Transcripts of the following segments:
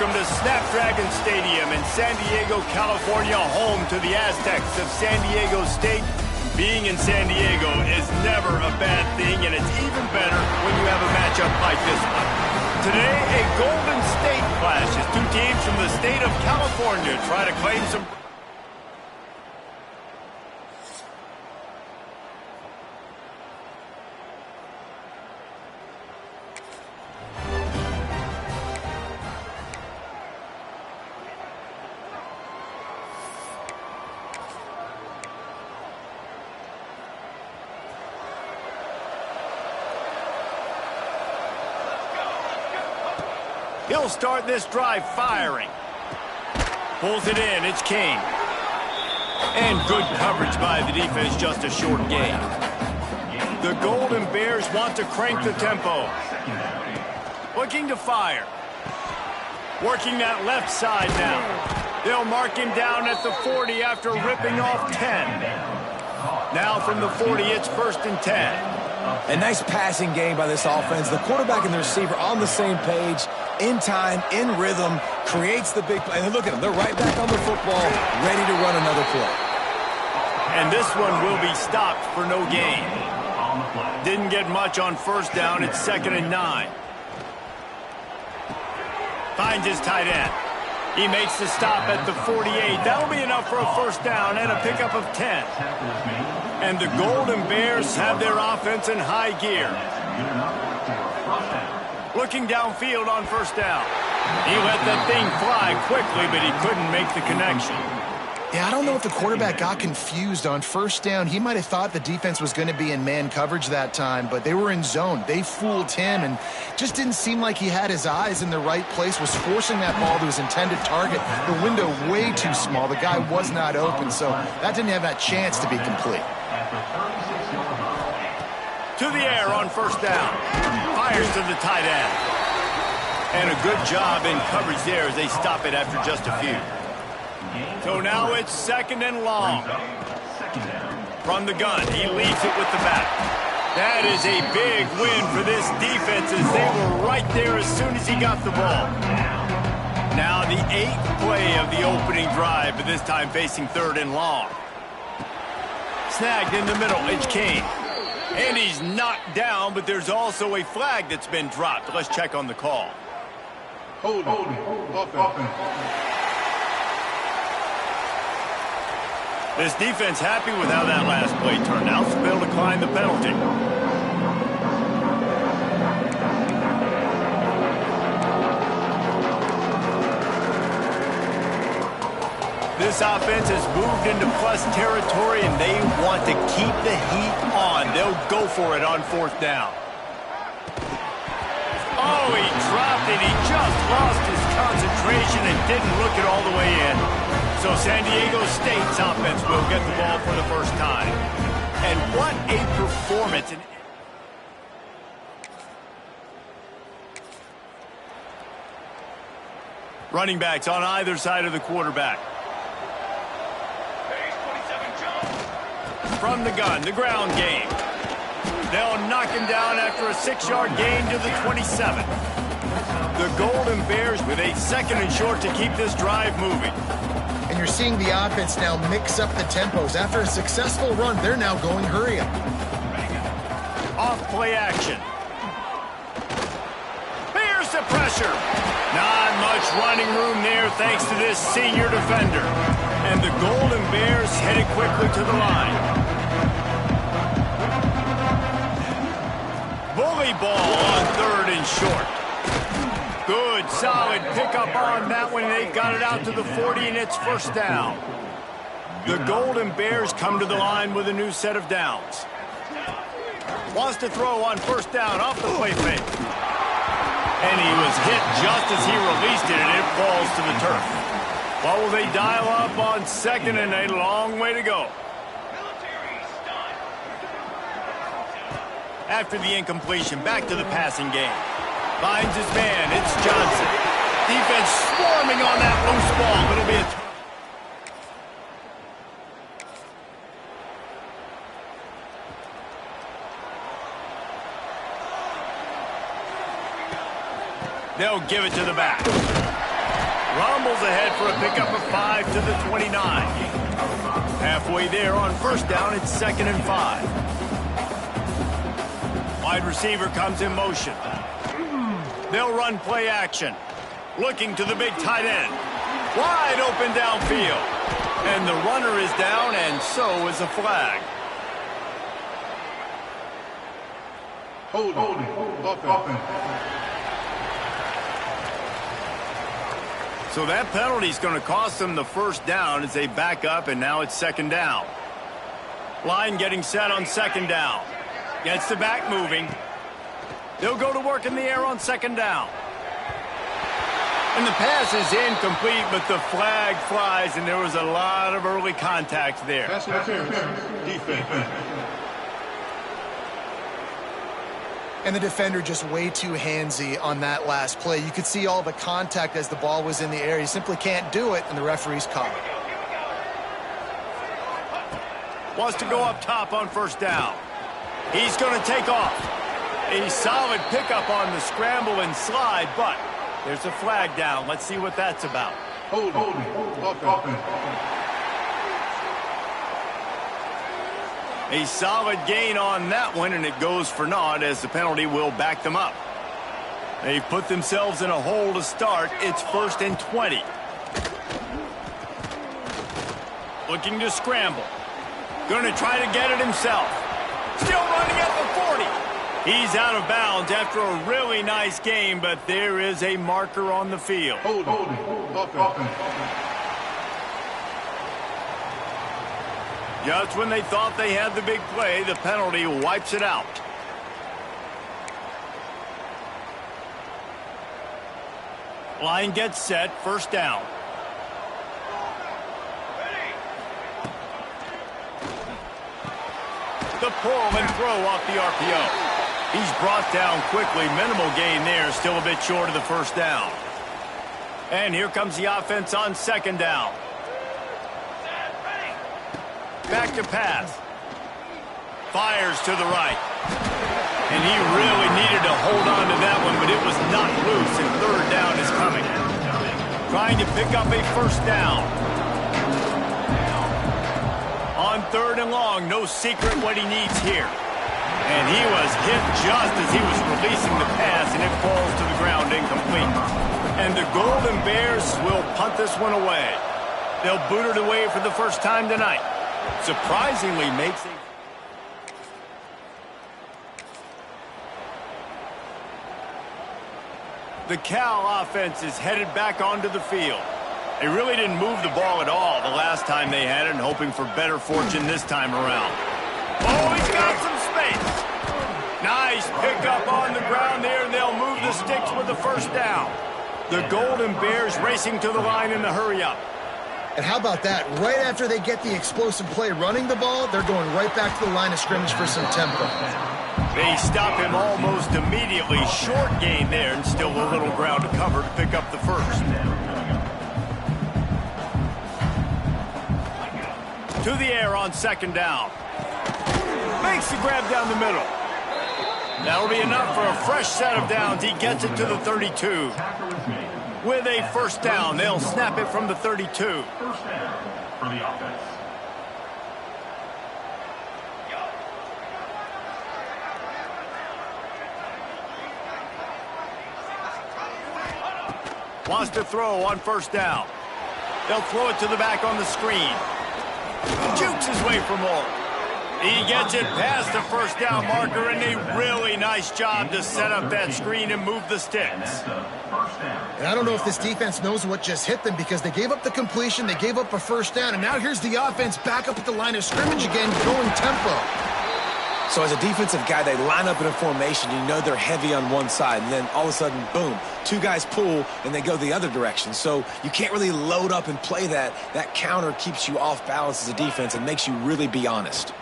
Welcome to Snapdragon Stadium in San Diego, California, home to the Aztecs of San Diego State. Being in San Diego is never a bad thing, and it's even better when you have a matchup like this one. Today, a Golden State clash as two teams from the state of California try to claim some... He'll start this drive firing. Pulls it in, it's King. And good coverage by the defense, just a short gain. The Golden Bears want to crank the tempo. Looking to fire. Working that left side now. They'll mark him down at the 40 after ripping off 10. Now from the 40, it's 1st and 10. A nice passing game by this offense. The quarterback and the receiver on the same page, in time, in rhythm, creates the big play. And look at them. They're right back on the football, ready to run another play. And this one will be stopped for no gain. Didn't get much on 1st down. It's 2nd and 9. Finds his tight end. He makes the stop at the 48. That'll be enough for a 1st down and a pickup of 10. And the Golden Bears have their offense in high gear. Looking downfield on 1st down. He let that thing fly quickly, but he couldn't make the connection. Yeah, I don't know if the quarterback got confused on 1st down. He might have thought the defense was going to be in man coverage that time, but they were in zone. They fooled him and just didn't seem like he had his eyes in the right place, was forcing that ball to his intended target. The window way too small. The guy was not open, so that didn't have that chance to be complete. To the air on 1st down. Fires to the tight end. And a good job in coverage there as they stop it after just a few. So now it's 2nd and long. From the gun, he leads it with the back. That is a big win for this defense as they were right there as soon as he got the ball. Now the 8th play of the opening drive, but this time facing 3rd and long. Snagged in the middle, it's Kane. And he's knocked down, but there's also a flag that's been dropped. Let's check on the call. Hold offense. This defense happy with how that last play turned out, so they'll decline the penalty. This offense has moved into plus territory, and they want to keep the heat on. They'll go for it on 4th down. Oh, he dropped it. He just lost his concentration and didn't look it all the way in. So San Diego State's offense will get the ball for the 1st time. And what a performance. Running backs on either side of the quarterback. From the gun, the ground game. They'll knock him down after a 6-yard gain to the 27. The Golden Bears with a 2nd and short to keep this drive moving. And you're seeing the offense now mix up the tempos. After a successful run, they're now going hurry up. Off play action. There's the pressure. Not much running room there thanks to this senior defender. And the Golden Bears headed quickly to the line. Bully ball on 3rd and short. Good, solid pickup on that one. They've got it out to the 40, and it's 1st down. The Golden Bears come to the line with a new set of downs. Wants to throw on 1st down off the play fake. And he was hit just as he released it, and it falls to the turf. What will they dial up on 2nd and a long way to go? After the incompletion, back to the passing game. Finds his man, it's Johnson. Defense swarming on that loose ball. It'll be a... They'll give it to the back. Rumbles ahead for a pickup of 5 to the 29. Halfway there on first down, it's 2nd and 5. Wide receiver comes in motion. They'll run play action. Looking to the big tight end. Wide open downfield. And the runner is down, and so is a flag. Holding. Offense. So that penalty is going to cost them the first down as they back up, and now it's 2nd down. Line getting set on 2nd down. Gets the back moving. They'll go to work in the air on 2nd down. And the pass is incomplete, but the flag flies, and there was a lot of early contact there. Pass interference. Defense. And the defender just way too handsy on that last play. You could see all the contact as the ball was in the air. He simply can't do it, and the referee's caught it. Wants to go up top on first down. He's going to take off. A solid pickup on the scramble and slide, but there's a flag down. Let's see what that's about. Holding. Offense. A solid gain on that one, and it goes for naught as the penalty will back them up. They've put themselves in a hole to start. It's 1st and 20. Looking to scramble. Going to try to get it himself. Still running at the 40. He's out of bounds after a really nice game, but there is a marker on the field. Holding. Offense. Just when they thought they had the big play, the penalty wipes it out. Line gets set, first down. The pull and throw off the RPO. He's brought down quickly. Minimal gain there, still a bit short of the first down. And here comes the offense on 2nd down. Back to pass. Fires to the right. And he really needed to hold on to that one, but it was not loose, and 3rd down is coming. Trying to pick up a first down. On 3rd and long, no secret what he needs here. And he was hit just as he was releasing the pass, and it falls to the ground incomplete. And the Golden Bears will punt this one away. They'll boot it away for the first time tonight. Surprisingly makes it. The Cal offense is headed back onto the field. They really didn't move the ball at all the last time they had it, and hoping for better fortune this time around. Oh, he's got some space. Nice pickup on the ground there, and they'll move the sticks with the first down. The Golden Bears racing to the line in the hurry-up. And how about that? Right after they get the explosive play running the ball, they're going right back to the line of scrimmage for some tempo. They stop him almost immediately. Short gain there, and still a little ground to cover to pick up the first. To the air on 2nd down. Makes the grab down the middle. That'll be enough for a fresh set of downs. He gets it to the 32. With a first down, they'll snap it from the 32. First down for the offense. Wants to throw on first down. They'll throw it to the back on the screen. Jukes his way for more. He gets it past the first down marker, and a really nice job to set up that screen and move the sticks. And I don't know if this defense knows what just hit them, because they gave up the completion, they gave up a first down, and now here's the offense back up at the line of scrimmage again, going tempo. So as a defensive guy, they line up in a formation. You know they're heavy on one side, and then all of a sudden, boom, 2 guys pull, and they go the other direction. So you can't really load up and play that. That counter keeps you off balance as a defense and makes you really be honest.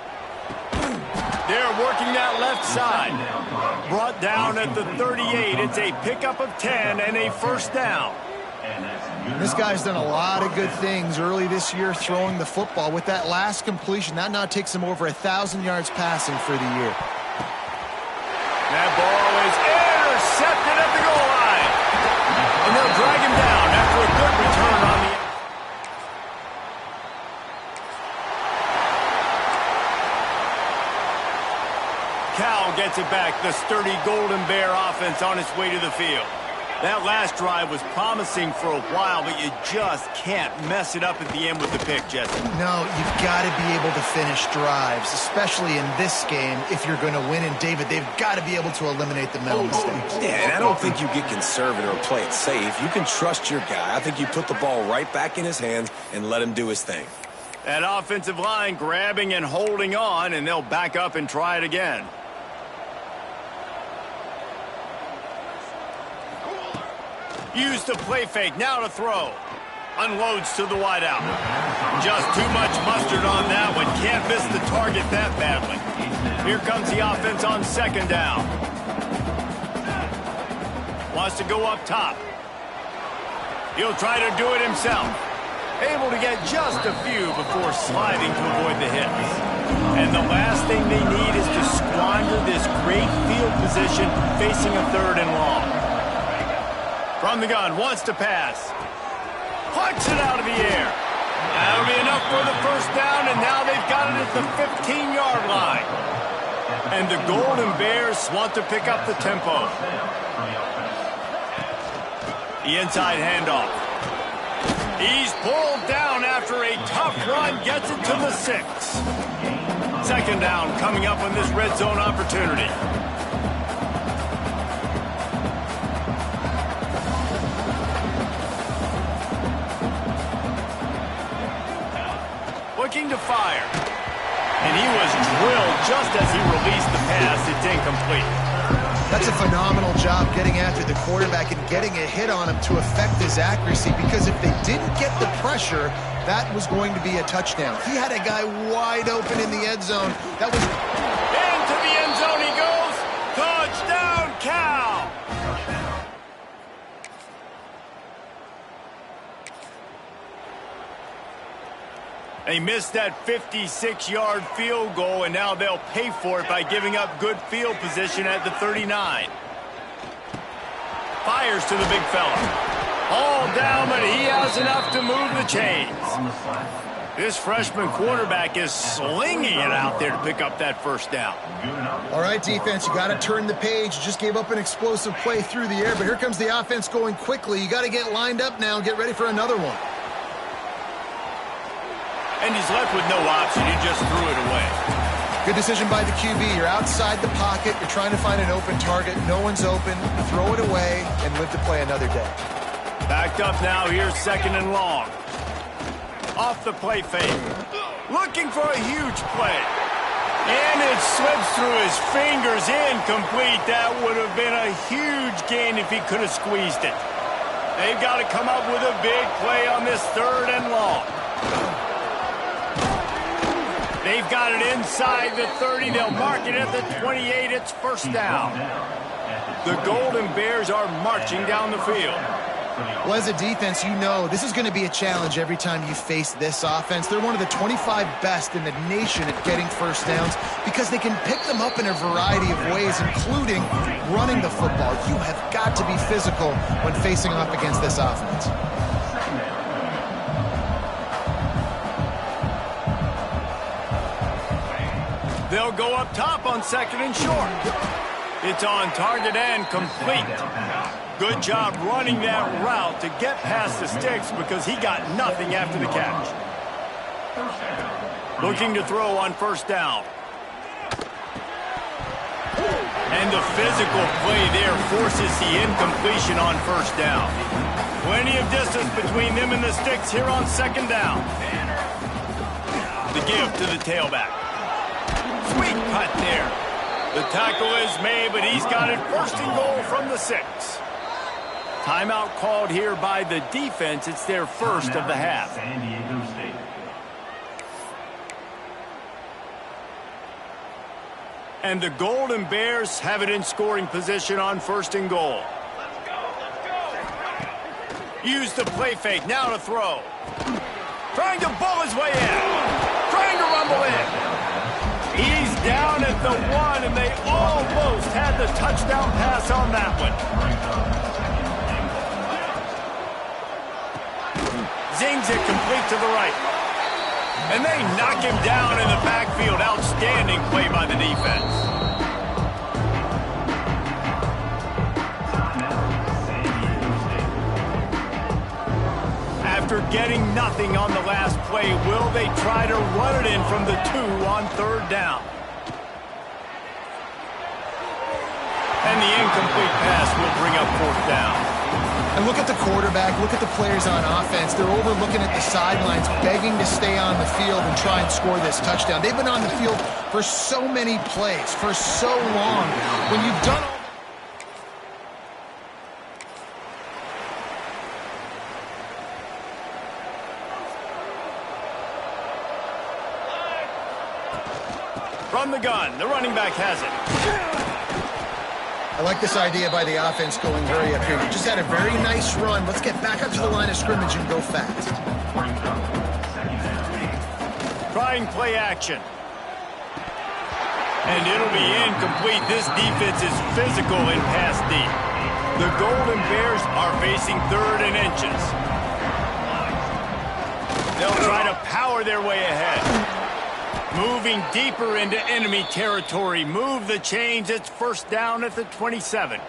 They're working that left side. Brought down at the 38. It's a pickup of 10 and a first down. This guy's done a lot of good things early this year throwing the football. With that last completion, that now takes him over 1,000 yards passing for the year. That ball is intercepted at the goal line. And they'll drag him down after a good Cal gets it back. The sturdy Golden Bear offense on its way to the field. That last drive was promising for a while, but you just can't mess it up at the end with the pick, Jesse. No, you've got to be able to finish drives, especially in this game if you're going to win. And, David, they've got to be able to eliminate the mental mistakes. Yeah, and I don't think you get conservative or play it safe. You can trust your guy. I think you put the ball right back in his hands and let him do his thing. That offensive line grabbing and holding on, and they'll back up and try it again. Use the play fake, now to throw. Unloads to the wideout. Just too much mustard on that one. Can't miss the target that badly. Here comes the offense on second down. Wants to go up top. He'll try to do it himself. Able to get just a few before sliding to avoid the hits. And the last thing they need is to squander this great field position facing a third and long. From the gun, wants to pass. Punch it out of the air. That'll be enough for the first down, and now they've got it at the 15-yard line. And the Golden Bears want to pick up the tempo. The inside handoff. He's pulled down after a tough run, gets it to the 6. Second down coming up on this red zone opportunity. Looking to fire. And he was drilled just as he released the pass. It's incomplete. That's a phenomenal job getting after the quarterback and getting a hit on him to affect his accuracy, because if they didn't get the pressure, that was going to be a touchdown. He had a guy wide open in the end zone. That was... Into the end zone he goes. Touchdown, Cal! They missed that 56-yard field goal, and now they'll pay for it by giving up good field position at the 39. Fires to the big fella. All down, but he has enough to move the chains. This freshman quarterback is slinging it out there to pick up that first down. All right, defense, you got to turn the page. You just gave up an explosive play through the air, but here comes the offense going quickly. You got to get lined up now and get ready for another one. And he's left with no option. He just threw it away. Good decision by the QB. You're outside the pocket. You're trying to find an open target. No one's open. Throw it away and live to play another day. Backed up now. Here's second and long. Off the play fake. Looking for a huge play. And it slips through his fingers. Incomplete. That would have been a huge gain if he could have squeezed it. They've got to come up with a big play on this third and long. They've got it inside the 30. They'll mark it at the 28. It's first down. The Golden Bears are marching down the field. Well, as a defense, you know this is going to be a challenge every time you face this offense. They're one of the 25 best in the nation at getting first downs because they can pick them up in a variety of ways, including running the football. You have got to be physical when facing off against this offense. They'll go up top on second and short. It's on target and complete. Good job running that route to get past the sticks because he got nothing after the catch. Looking to throw on first down. And the physical play there forces the incompletion on first down. Plenty of distance between them and the sticks here on second down. The give to the tailback. Sweet cut there. The tackle is made, but he's got it first and goal from the 6. Timeout called here by the defense. It's their first of the half. San Diego State. And the Golden Bears have it in scoring position on first and goal. Use the play fake, now to throw. Trying to bull his way in. Trying to rumble in. He's down at the 1, and they almost had the touchdown pass on that one. Zings it complete to the right. And they knock him down in the backfield. Outstanding play by the defense. getting nothing on the last play. Will they try to run it in from the 2 on 3rd down? And the incomplete pass will bring up 4th down. And look at the quarterback, look at the players on offense. They're overlooking at the sidelines, begging to stay on the field and try and score this touchdown. They've been on the field for so many plays, for so long. When you've done all... From the gun, the running back has it. I like this idea by the offense going hurry up here. You just had a very nice run. Let's get back up to the line of scrimmage and go fast. Trying play action. And it'll be incomplete. This defense is physical in pass deep. The Golden Bears are facing 3rd and inches. They'll try to power their way ahead. Moving deeper into enemy territory. Move the chains. It's 1st down at the 27.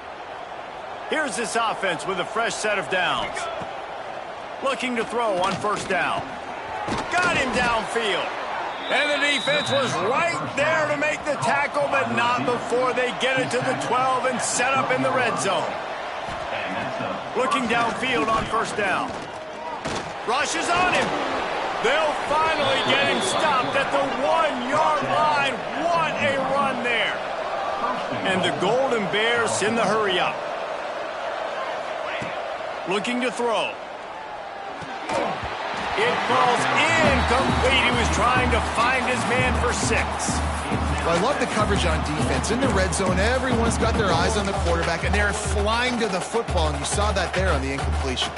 Here's this offense with a fresh set of downs. Looking to throw on 1st down. Got him downfield. And the defense was right there to make the tackle, but not before they get it to the 12 and set up in the red zone. Looking downfield on 1st down. Rushes on him. They'll finally get him stopped at the 1-yard line. What a run there. And the Golden Bears in the hurry up. Looking to throw. It falls incomplete. He was trying to find his man for 6. Well, I love the coverage on defense. In the red zone, everyone's got their eyes on the quarterback, and they're flying to the football, and you saw that there on the incompletion.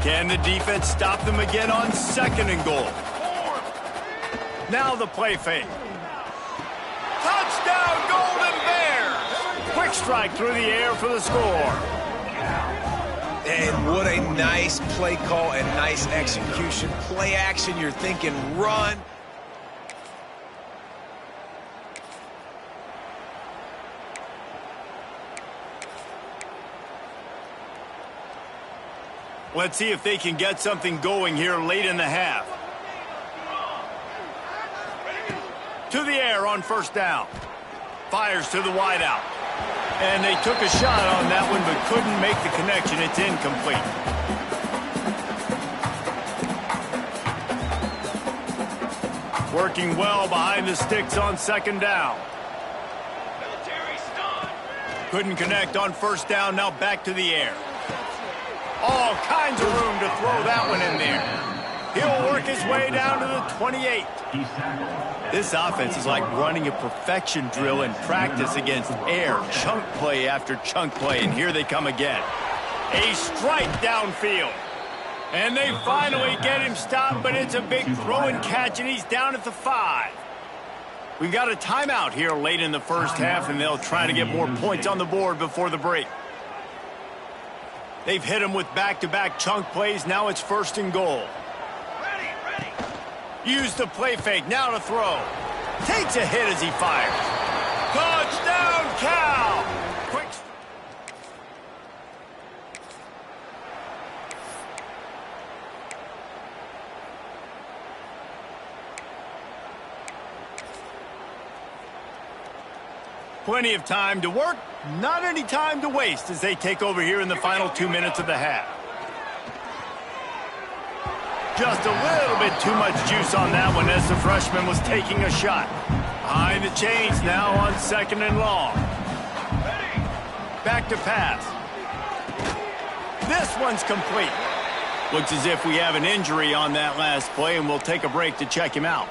Can the defense stop them again on 2nd and goal? Now the play fake. Touchdown, Golden Bears! Quick strike through the air for the score. And what a nice play call and nice execution. Play action, you're thinking run. Let's see if they can get something going here late in the half. To the air on 1st down. Fires to the wideout. And they took a shot on that one but couldn't make the connection. It's incomplete. Working well behind the sticks on 2nd down. Couldn't connect on 1st down. Now back to the air. All kinds of room to throw that one in there. He'll work his way down to the 28. This offense is like running a perfection drill in practice against air. Chunk play after chunk play, and here they come again. A strike downfield. And they finally get him stopped, but it's a big throw and catch, and he's down at the 5. We've got a timeout here late in the 1st half, and they'll try to get more points on the board before the break. They've hit him with back-to-back chunk plays. Now it's 1st and goal. Use the play fake. Now to throw. Takes a hit as he fires. Touchdown, Cal! Quick. Plenty of time to work. Not any time to waste as they take over here in the final 2 minutes of the half. Just a little bit too much juice on that one as the freshman was taking a shot. Behind the chains now on 2nd and long. Back to pass. This one's complete. Looks as if we have an injury on that last play, and we'll take a break to check him out.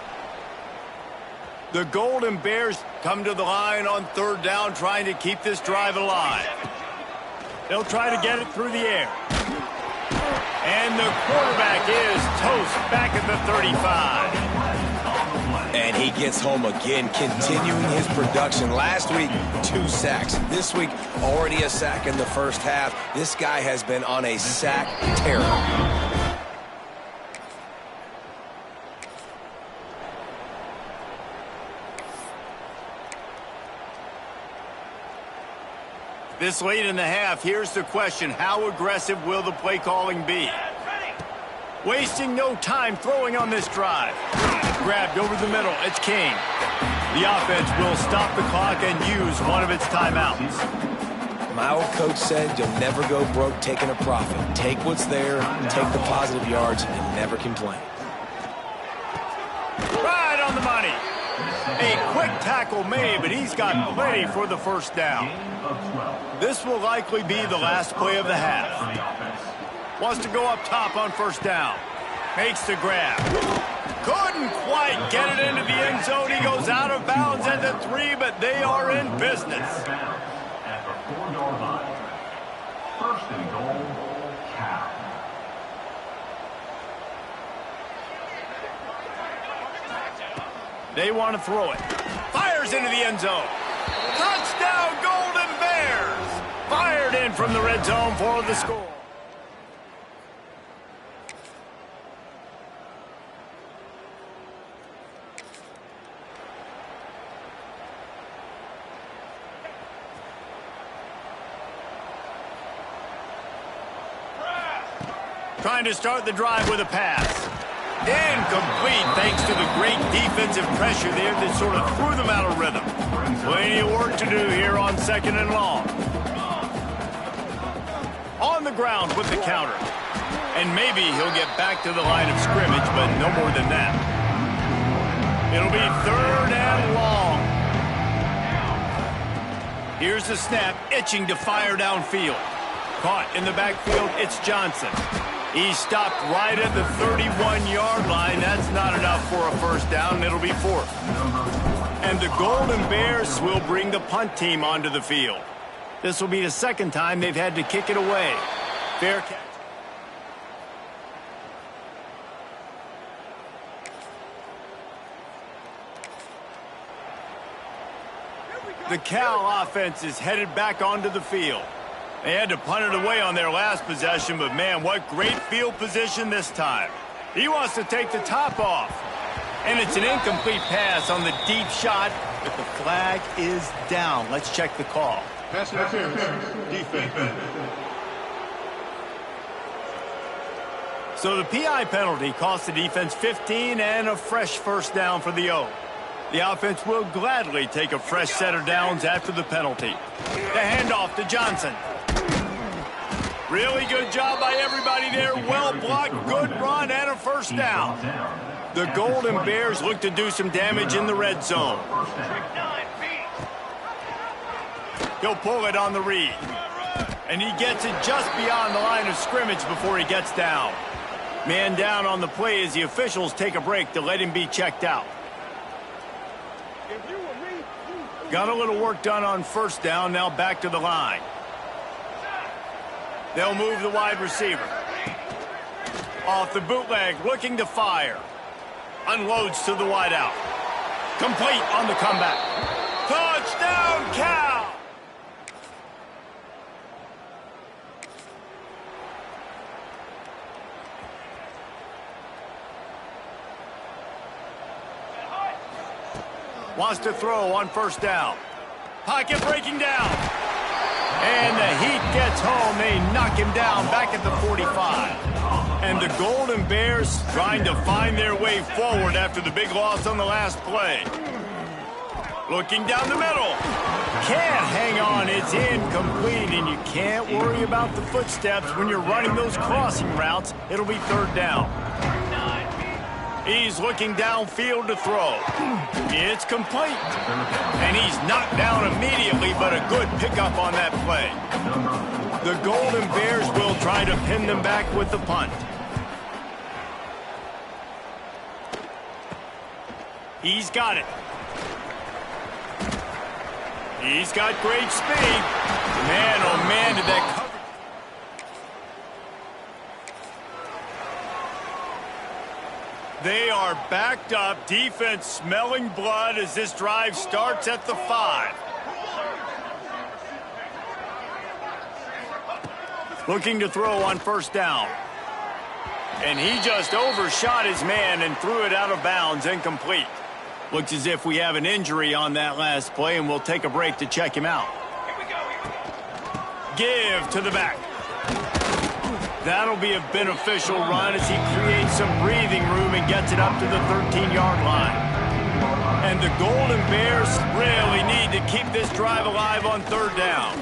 The Golden Bears come to the line on 3rd down, trying to keep this drive alive. They'll try to get it through the air. And the quarterback is toast back at the 35. And he gets home again, continuing his production. Last week, 2 sacks. This week, already a sack in the 1st half. This guy has been on a sack tear. This late in the half, here's the question. How aggressive will the play calling be? Wasting no time throwing on this drive. Grabbed over the middle. It's King. The offense will stop the clock and use one of its timeouts. My old coach said you'll never go broke taking a profit. Take what's there, take the positive yards, and never complain. Right on the money. A quick tackle made, but he's got plenty for the first down. This will likely be the last play of the half. Wants to go up top on first down. Makes the grab. Couldn't quite get it into the end zone. He goes out of bounds at the 3, but they are in business. At the 4-yard line. First and goal, Cal. They want to throw it. Fires into the end zone. Touchdown, Golden Bears! Fired in from the red zone for the score. Trying to start the drive with a pass. Incomplete thanks to the great defensive pressure there that sort of threw them out of rhythm. Plenty of work to do here on 2nd and long. On the ground with the counter. And maybe he'll get back to the line of scrimmage, but no more than that. It'll be 3rd and long. Here's the snap, itching to fire downfield. Caught in the backfield, it's Johnson. He stopped right at the 31-yard line. That's not enough for a first down. It'll be 4th. And the Golden Bears will bring the punt team onto the field. This will be the 2nd time they've had to kick it away. Fair catch. The Cal offense is headed back onto the field. They had to punt it away on their last possession, but man, what great field position this time. He wants to take the top off. And it's an incomplete pass on the deep shot, but the flag is down. Let's check the call. Pass interference. Defense. So the PI penalty cost the defense 15 and a fresh first down for the O. The offense will gladly take a fresh set of downs after the penalty. The handoff to Johnson. Really good job by everybody there. Well blocked, good run, and a first down. The Golden Bears look to do some damage in the red zone. He'll pull it on the read. And he gets it just beyond the line of scrimmage before he gets down. Man down on the play as the officials take a break to let him be checked out. Got a little work done on first down, now back to the line. They'll move the wide receiver. Off the bootleg, looking to fire. Unloads to the wideout. Complete on the comeback. Touchdown, Cal! Wants to throw on first down. Pocket breaking down. And the heat gets home. They knock him down back at the 45. And the Golden Bears trying to find their way forward after the big loss on the last play. Looking down the middle. Can't hang on. It's incomplete, and you can't worry about the footsteps when you're running those crossing routes. It'll be 3rd down. He's looking downfield to throw. It's complete. And he's knocked down immediately, but a good pickup on that play. The Golden Bears will try to pin them back with the punt. He's got it. He's got great speed. Man, oh man, did that cover. They are backed up, defense smelling blood as this drive starts at the 5. Looking to throw on first down. And he just overshot his man and threw it out of bounds, incomplete. Looks as if we have an injury on that last play, and we'll take a break to check him out. Give to the back. That'll be a beneficial run as he creates some breathing room and gets it up to the 13-yard line. And the Golden Bears really need to keep this drive alive on third down.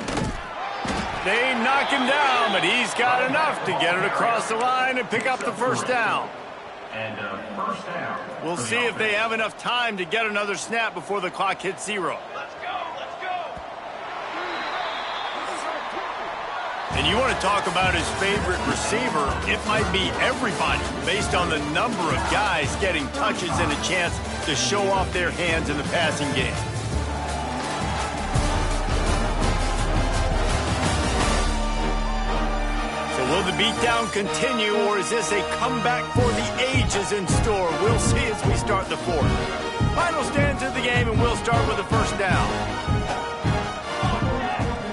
They knock him down, but he's got enough to get it across the line and pick up the first down. And first down. We'll see if they have enough time to get another snap before the clock hits 0. And you want to talk about his favorite receiver, it might be everybody, based on the number of guys getting touches and a chance to show off their hands in the passing game. So will the beatdown continue, or is this a comeback for the ages in store? We'll see as we start the fourth. Final stands of the game, and we'll start with the first down.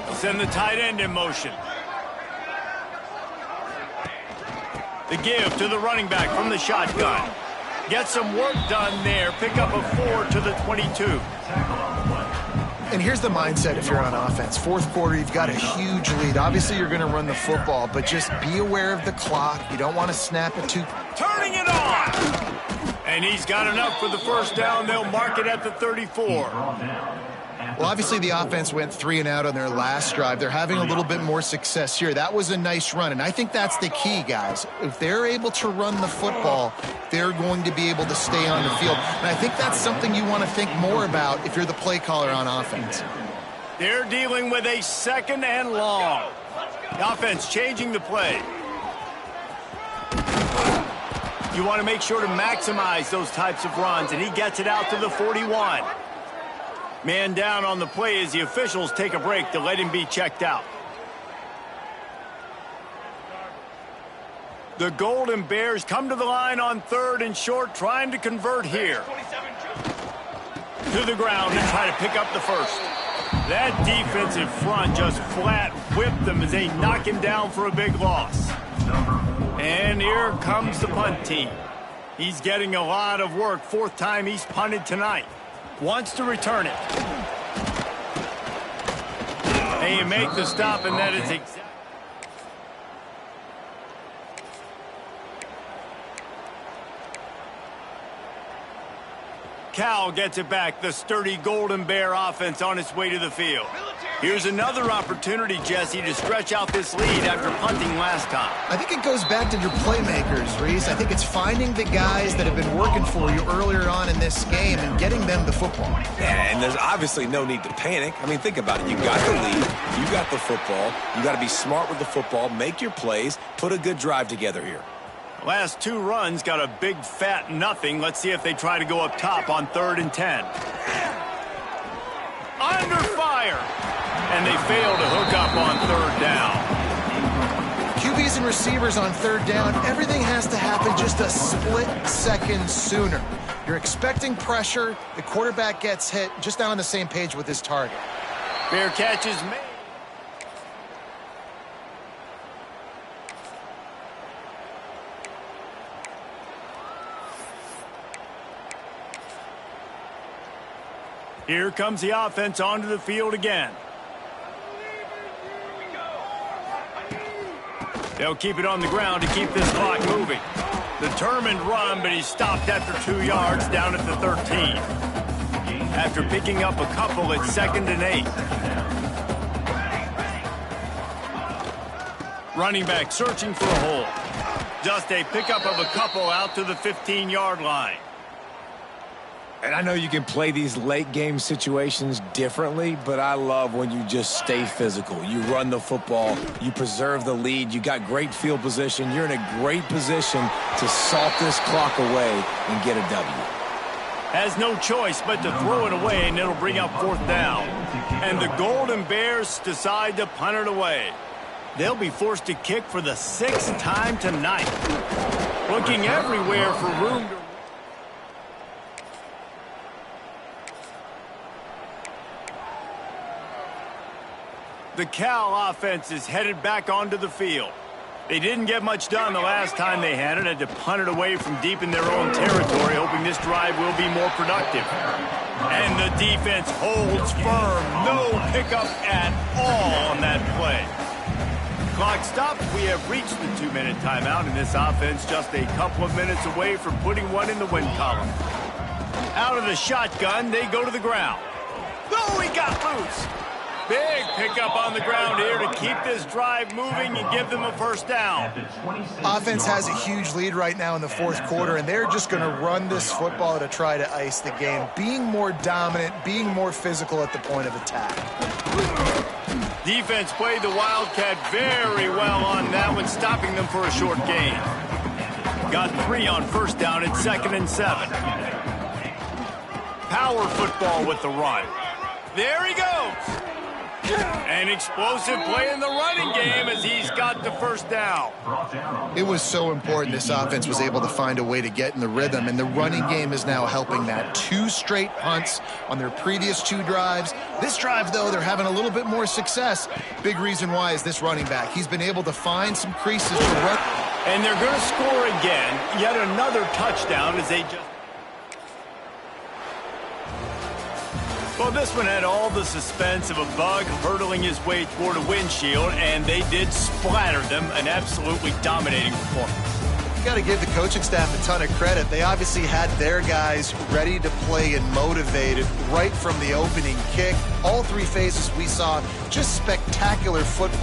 They'll send the tight end in motion. The give to the running back from the shotgun. Get some work done there. Pick up a 4 to the 22. And here's the mindset if you're on offense. Fourth quarter, you've got a huge lead. Obviously, you're going to run the football, but just be aware of the clock. You don't want to snap it too. Turning it on! And he's got enough for the first down. They'll mark it at the 34. Well, obviously, the offense went 3 and out on their last drive. They're having a little bit more success here. That was a nice run, and I think that's the key, guys. If they're able to run the football, they're going to be able to stay on the field. And I think that's something you want to think more about if you're the play caller on offense. They're dealing with a 2nd and long. The offense changing the play. You want to make sure to maximize those types of runs, and he gets it out to the 41. Man down on the play as the officials take a break to let him be checked out. The Golden Bears come to the line on 3rd and short, trying to convert here. To the ground and try to pick up the first. That defensive front just flat whipped them as they knock him down for a big loss. And here comes the punt team. He's getting a lot of work. 4th time he's punted tonight. Wants to return it. And you make the stop, and that is exactly. Cal gets it back. The sturdy Golden Bear offense on its way to the field. Here's another opportunity, Jesse, to stretch out this lead after punting last time. I think it goes back to your playmakers, Reese. I think it's finding the guys that have been working for you earlier on in this game and getting them the football. Yeah, and there's obviously no need to panic. I mean, think about it. You got the lead. You got the football. You got to be smart with the football. Make your plays. Put a good drive together here. Last 2 runs got a big fat nothing. Let's see if they try to go up top on 3rd and 10. Under fire. And they fail to hook up on 3rd down. QBs and receivers on 3rd down, everything has to happen just a split second sooner. You're expecting pressure. The quarterback gets hit, just not on the same page with his target. Fair catch is made. Here comes the offense onto the field again. They'll keep it on the ground to keep this clock moving. Determined run, but he's stopped after 2 yards down at the 13. After picking up a couple at 2nd and 8. Running back searching for a hole. Just a pickup of a couple out to the 15-yard line. And I know you can play these late game situations differently, but I love when you just stay physical. You run the football, you preserve the lead, you got great field position, you're in a great position to salt this clock away and get a W. Has no choice but to throw it away, and it'll bring up 4th down. And the Golden Bears decide to punt it away. They'll be forced to kick for the 6th time tonight. Looking everywhere for room to... The Cal offense is headed back onto the field. They didn't get much done the last time they had it. Had to punt it away from deep in their own territory, hoping this drive will be more productive. And the defense holds firm. No pickup at all on that play. clock stopped. We have reached the 2-minute timeout, and this offense just a couple of minutes away from putting one in the win column. Out of the shotgun, they go to the ground. Oh, he got loose. Big pickup on the ground here to keep this drive moving and give them a first down. Offense has a huge lead right now in the fourth quarter, and they're just going to run this football to try to ice the game, being more dominant, being more physical at the point of attack. Defense played the Wildcat very well on that one, stopping them for a short gain. Got 3 on first down at 2nd and 7. Power football with the run. There he goes. An explosive play in the running game as he's got the first down. It was so important this offense was able to find a way to get in the rhythm, and the running game is now helping that. 2 straight punts on their previous 2 drives. This drive, though, they're having a little bit more success. Big reason why is this running back. He's been able to find some creases to run. And they're going to score again. Yet another touchdown as they just... Well, this one had all the suspense of a bug hurtling his way toward a windshield, and they did splatter them. An absolutely dominating performance. You got to give the coaching staff a ton of credit. They obviously had their guys ready to play and motivated right from the opening kick. All 3 phases we saw, just spectacular football.